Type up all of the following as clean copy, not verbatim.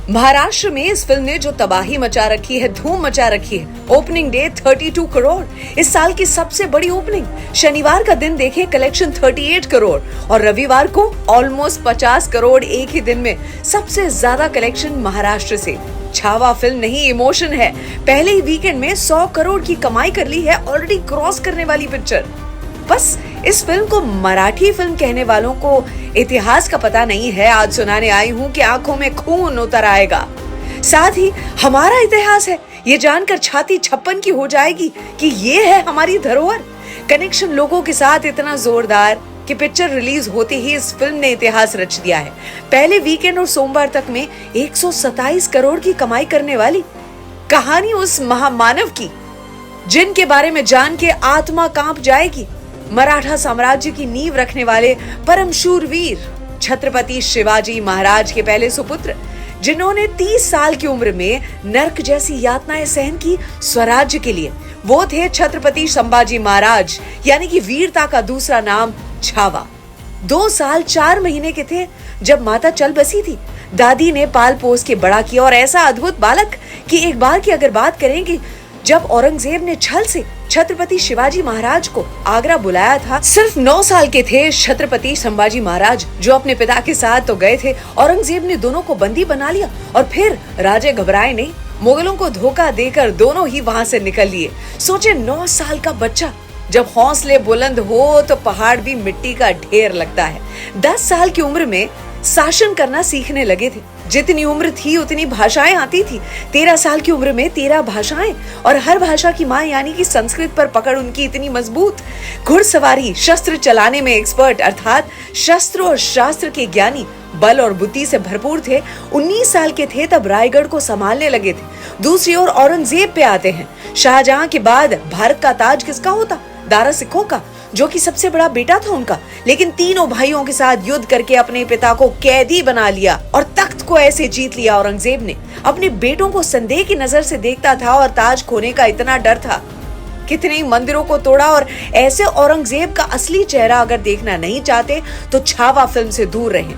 महाराष्ट्र में इस फिल्म ने जो तबाही मचा रखी है, धूम मचा रखी है। ओपनिंग डे 32 करोड़, इस साल की सबसे बड़ी ओपनिंग। शनिवार का दिन देखे कलेक्शन 38 करोड़ और रविवार को ऑलमोस्ट 50 करोड़ एक ही दिन में। सबसे ज्यादा कलेक्शन महाराष्ट्र से। छावा फिल्म नहीं, इमोशन है। पहले ही वीकेंड में 100 करोड़ की कमाई कर ली है, ऑलरेडी क्रॉस करने वाली पिक्चर। बस इस फिल्म को मराठी फिल्म कहने वालों को इतिहास का पता नहीं है। आज सुनाने आई हूँ कि आंखों में खून उतर आएगा। साथ ही हमारा इतिहास है, ये जानकर छाती छप्पन की हो जाएगी कि ये है हमारी धरोहर। कनेक्शन लोगों के साथ इतना जोरदार कि पिक्चर रिलीज होते ही इस फिल्म ने इतिहास रच दिया है। पहले वीकेंड और सोमवार तक में 127 करोड़ की कमाई करने वाली कहानी उस महामानव की, जिनके बारे में जान के आत्मा कांप जाएगी। मराठा साम्राज्य की नींव रखने वाले परम शूरवीर छत्रपति शिवाजी महाराज के पहले सुपुत्र, जिन्होंने 30 साल की उम्र में नर्क जैसी यातनाएं सहन की स्वराज्य के लिए। वो थे छत्रपति संभाजी महाराज, यानी कि वीरता का दूसरा नाम छावा। 2 साल 4 महीने के थे जब माता चल बसी थी। दादी ने पाल पोस के बड़ा किया और ऐसा अद्भुत बालक कि एक बार की अगर बात करेंगे, जब औरंगजेब ने छल से छत्रपति शिवाजी महाराज को आगरा बुलाया था, सिर्फ 9 साल के थे छत्रपति संभाजी महाराज, जो अपने पिता के साथ तो गए थे। औरंगजेब ने दोनों को बंदी बना लिया और फिर राजे घबराए नहीं, मुगलों को धोखा देकर दोनों ही वहां से निकल लिए। सोचे 9 साल का बच्चा, जब हौसले बुलंद हो तो पहाड़ भी मिट्टी का ढेर लगता है। 10 साल की उम्र में शासन करना सीखने लगे थे। जितनी उम्र थी उतनी भाषाएं आती थी। 13 साल की उम्र में 13 भाषाएं, और हर भाषा की माँ यानी कि संस्कृत पर पकड़ उनकी इतनी मजबूत। घुड़सवारी, शस्त्र चलाने में एक्सपर्ट, अर्थात शस्त्र और शास्त्र के ज्ञानी, बल और बुद्धि से भरपूर थे। 19 साल के थे तब रायगढ़ को संभालने लगे थे। दूसरी ओर औरंगजेब पे आते हैं। शाहजहां के बाद भारत का ताज किसका होता? दारा सिखों का, जो कि सबसे बड़ा बेटा था उनका। लेकिन तीनों भाइयों के साथ युद्ध करके अपने पिता को कैदी बना लिया और तख्त को ऐसे जीत लिया औरंगजेब ने। अपने बेटों को संदेह की नजर से देखता था और ताज खोने का इतना डर था। कितने ही मंदिरों को तोड़ा। और ऐसे औरंगजेब का असली चेहरा अगर देखना नहीं चाहते तो छावा फिल्म से दूर रहें।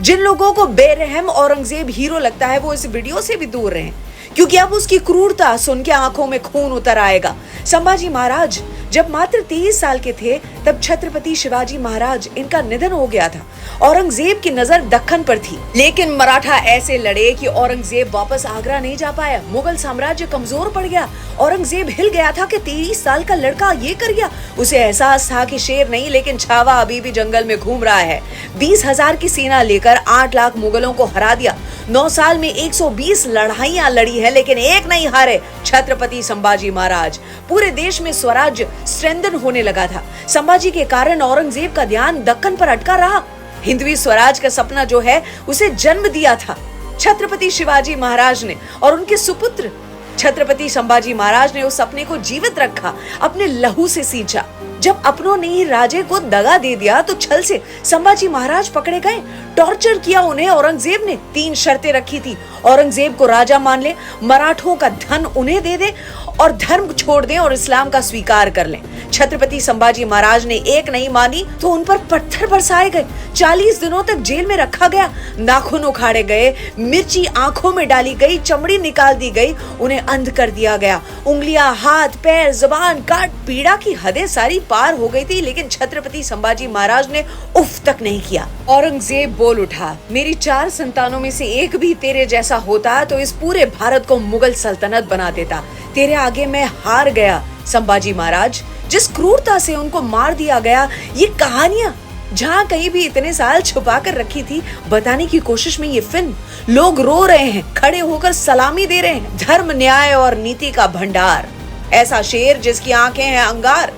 जिन लोगों को बेरहम औरंगजेब हीरो लगता है वो इस वीडियो से भी दूर रहें, क्योंकि अब उसकी क्रूरता सुन के आंखों में खून उतर आएगा। संभाजी महाराज जब मात्र 23 साल के थे तब छत्रपति शिवाजी महाराज इनका निधन हो गया था। औरंगजेब की नजर दक्कन पर थी, लेकिन मराठा ऐसे लड़े कि औरंगजेब वापस आगरा नहीं जा पाया। मुगल साम्राज्य कमजोर पड़ गया। औरंगजेब हिल गया था कि 23 साल का लड़का ये कर गया। उसे एहसास था कि शेर नहीं लेकिन छावा अभी भी जंगल में घूम रहा है। 20,000 की सेना लेकर 8 लाख मुगलों को हरा दिया। 9 साल में 120 लड़ाइयां लड़ी है, लेकिन एक नहीं हारे छत्रपति संभाजी महाराज। पूरे देश में स्वराज्य स्ट्रेंथन होने लगा था। संभाजी के कारण औरंगजेब का ध्यान दक्कन पर अटका रहा। हिंदवी स्वराज का सपना जो है उसे जन्म दिया था छत्रपति शिवाजी महाराज ने, और उनके सुपुत्र छत्रपति संभाजी महाराज ने उस सपने को जीवित रखा, अपने लहू से सींचा। जब अपनों ने ही राजे को दगा दे दिया तो छल से संभाजी महाराज पकड़े गए। टॉर्चर किया उन्हें औरंगजेब ने। 3 शर्तें रखी थी। औरंगजेब को राजा मान ले, मराठों का धन उन्हें दे दे और धर्म छोड़ दें और इस्लाम का स्वीकार कर लें। छत्रपति संभाजी महाराज ने एक नहीं मानी तो उन पर पत्थर बरसाए गए। 40 दिनों तक जेल में रखा गया। नाखून उखाड़े गए, मिर्ची आंखों में डाली गई, चमड़ी निकाल दी गई, उन्हें अंध कर दिया गया। उंगलियां, हाथ, पैर, जुबान काट, पीड़ा की हदें सारी पार हो गई थी, लेकिन छत्रपति संभाजी महाराज ने उफ तक नहीं किया। औरंगजेब बोल उठा, मेरी 4 संतानों में से एक भी तेरे जैसा होता तो इस पूरे भारत को मुगल सल्तनत बना देता। तेरे आगे मैं हार गया संभाजी महाराज। जिस क्रूरता से उनको मार दिया गया, ये कहानियां जहाँ कहीं भी इतने साल छुपा कर रखी थी, बताने की कोशिश में ये फिल्म। लोग रो रहे हैं, खड़े होकर सलामी दे रहे हैं। धर्म, न्याय और नीति का भंडार। ऐसा शेर जिसकी आंखें हैं अंगार,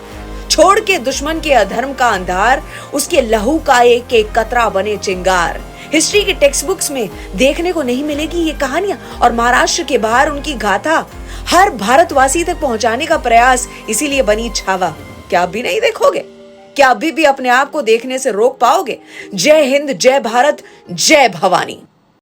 छोड़ के दुश्मन के अधर्म का अंधार, उसके लहू का एक एक कतरा बने चिंगार। हिस्ट्री के टेक्स्ट बुक्स में देखने को नहीं मिलेगी ये कहानियां, और महाराष्ट्र के बाहर उनकी गाथा हर भारतवासी तक पहुंचाने का प्रयास इसीलिए बनी छावा। क्या अभी नहीं देखोगे? क्या अभी भी अपने आप को देखने से रोक पाओगे? जय हिंद, जय भारत, जय भवानी।